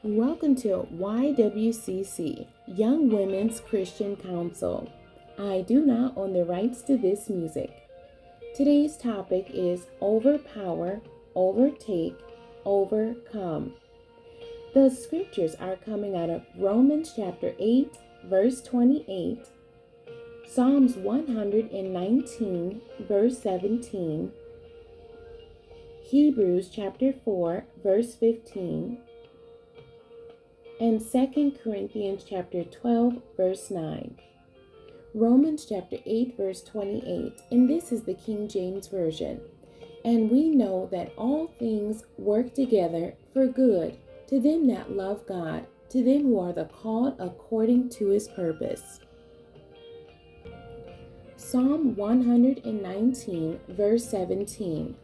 Welcome to ywcc, Young Women's Christian Council. I do not own the rights to this music. Today's topic is overpower, overtake, overcome. The scriptures are coming out of Romans chapter 8, verse 28, Psalms 119, verse 17, Hebrews chapter 4, verse 15, and 2 Corinthians chapter 12, verse 9. Romans chapter 8, verse 28, and this is the King James Version. And we know that all things work together for good to them that love God, to them who are the called according to his purpose. Psalm 119, verse 17.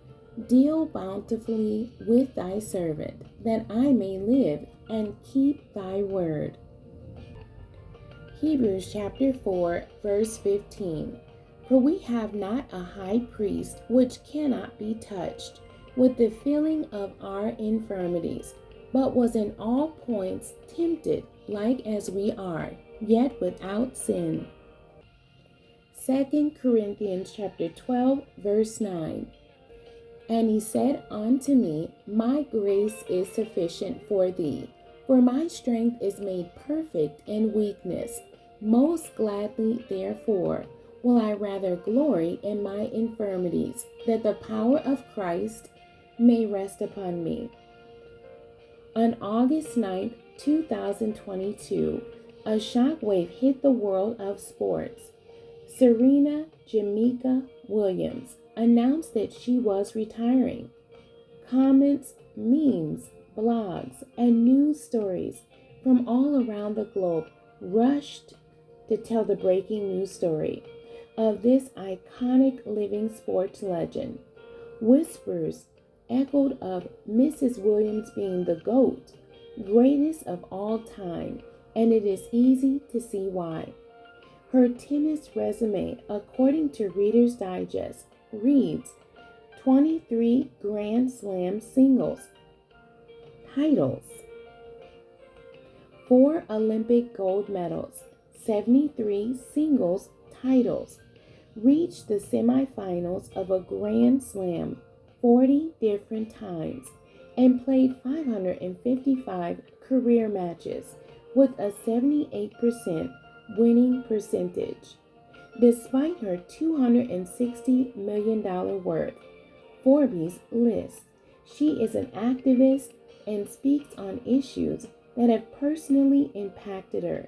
Deal bountifully with thy servant, that I may live and keep thy word. Hebrews chapter 4, verse 15. For we have not a high priest which cannot be touched with the feeling of our infirmities, but was in all points tempted like as we are, yet without sin. 2 Corinthians chapter 12, verse 9. And he said unto me, My grace is sufficient for thee, for my strength is made perfect in weakness. Most gladly, therefore, will I rather glory in my infirmities, that the power of Christ may rest upon me. On August 9, 2022, a shockwave hit the world of sports. Serena Jamaica Williams announced that she was retiring. Comments, memes, blogs, and news stories from all around the globe rushed to tell the breaking news story of this iconic living sports legend. Whispers echoed of Mrs. Williams being the GOAT, greatest of all time, and it is easy to see why. Her tennis resume, according to Reader's Digest, reads 23 Grand Slam singles titles, 4 Olympic gold medals, 73 singles titles, reached the semifinals of a Grand Slam 40 different times, and played 555 career matches with a 78% winning percentage. Despite her $260 million worth, Forbes lists she is an activist and speaks on issues that have personally impacted her,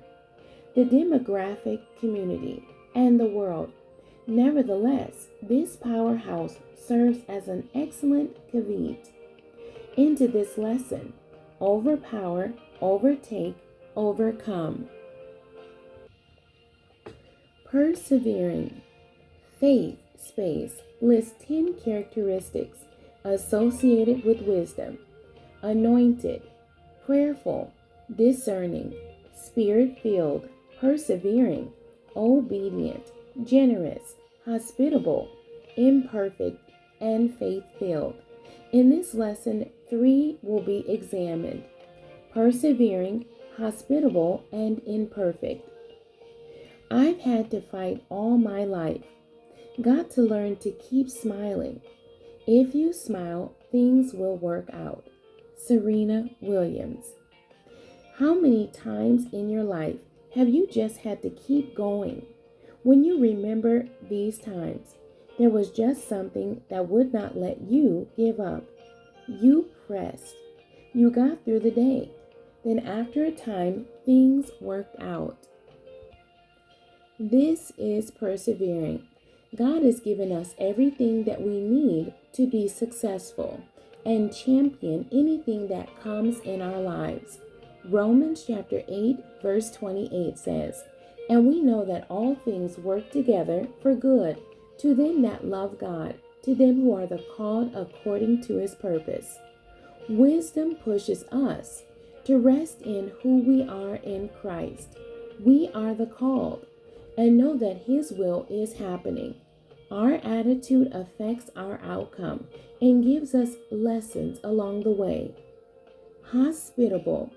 the demographic community, and the world. Nevertheless, this powerhouse serves as an excellent caveat into this lesson: overpower, overtake, overcome. Persevering. Faith space lists 10 characteristics associated with wisdom: anointed, prayerful, discerning, spirit-filled, persevering, obedient, generous, hospitable, imperfect, and faith-filled. In this lesson, 3 will be examined: persevering, hospitable, and imperfect. I've had to fight all my life. Got to learn to keep smiling. If you smile, things will work out. Serena Williams. How many times in your life have you just had to keep going? When you remember these times, there was just something that would not let you give up. You pressed. You got through the day. Then after a time, things worked out. This is persevering. God has given us everything that we need to be successful and champion anything that comes in our lives. Romans chapter 8, verse 28 says, And we know that all things work together for good to them that love God, to them who are the called according to his purpose. Wisdom pushes us to rest in who we are in Christ. We are the called, and know that his will is happening. Our attitude affects our outcome and gives us lessons along the way. Hospitable.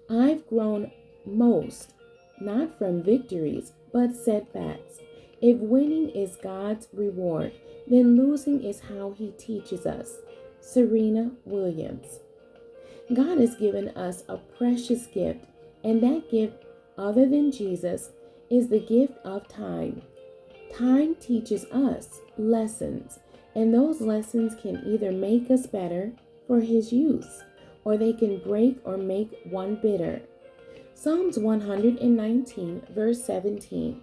I've grown most not from victories, but setbacks. If winning is God's reward, then losing is how He teaches us. Serena Williams. God has given us a precious gift, and that gift, other than Jesus, is the gift of time. Time teaches us lessons, and those lessons can either make us better for His use, or they can break or make one bitter. Psalms 119, verse 17.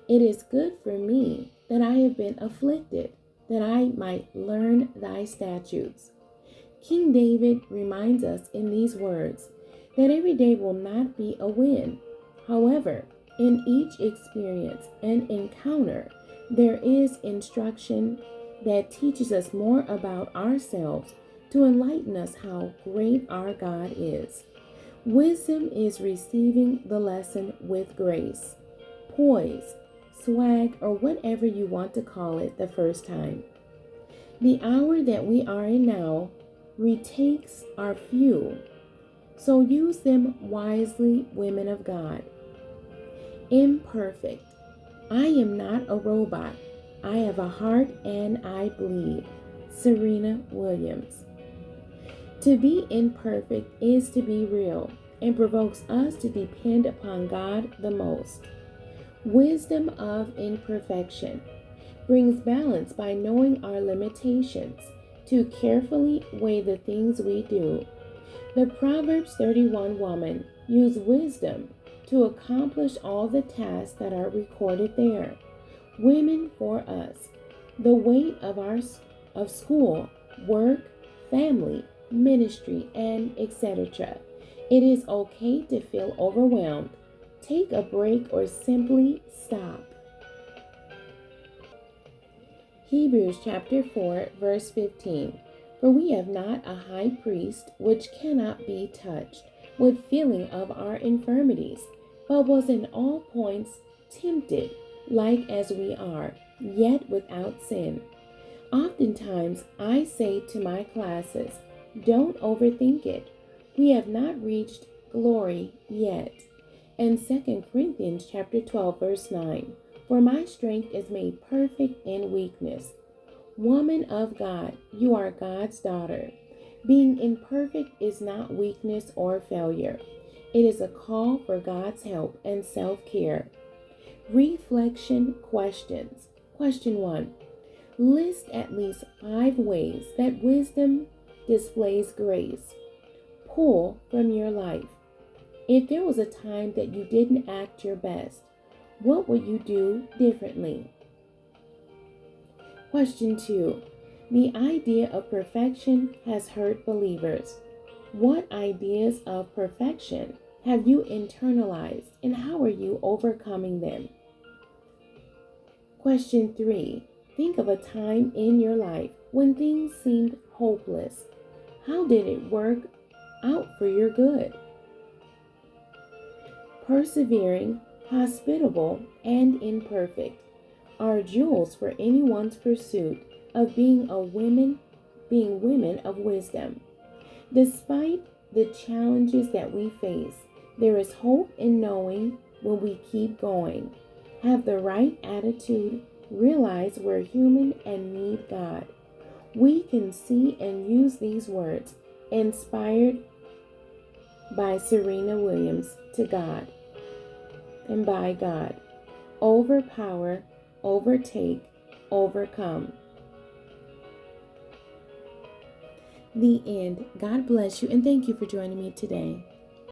It is good for me that I have been afflicted, that I might learn thy statutes. King David reminds us in these words that every day will not be a win. However, in each experience and encounter, there is instruction that teaches us more about ourselves to enlighten us how great our God is. Wisdom is receiving the lesson with grace, poise, swag, or whatever you want to call it the first time. The hour that we are in now retakes our few, so use them wisely, women of God. Imperfect. I am not a robot. I have a heart and I bleed. Serena Williams. To be imperfect is to be real and provokes us to depend upon God the most. Wisdom of imperfection brings balance by knowing our limitations, to carefully weigh the things we do. The Proverbs 31 woman used wisdom to accomplish all the tasks that are recorded there. Women for us, the weight of school, work, family, ministry, and etc. It is okay to feel overwhelmed. Take a break or simply stop. Hebrews chapter 4, verse 15. For we have not a high priest which cannot be touched with feeling of our infirmities, but was in all points tempted, like as we are, yet without sin. Oftentimes I say to my classes, don't overthink it. We have not reached glory yet. And 2 Corinthians chapter 12, verse 9. For my strength is made perfect in weakness. Woman of God, you are God's daughter. Being imperfect is not weakness or failure. It is a call for God's help and self-care. Reflection questions. Question 1. List at least 5 ways that wisdom displays grace. Pull from your life. If there was a time that you didn't act your best, what would you do differently? Question 2. The idea of perfection has hurt believers. What ideas of perfection have you internalized, and how are you overcoming them? Question 3. Think of a time in your life when things seemed hopeless. How did it work out for your good? Persevering, hospitable, and imperfect are jewels for anyone's pursuit of being women of wisdom. Despite the challenges that we face, there is hope in knowing when we keep going, have the right attitude, realize we're human and need God. We can see and use these words, inspired by Serena Williams, to God and by God. Overpower, overtake, overcome. The end. God bless you, and thank you for joining me today.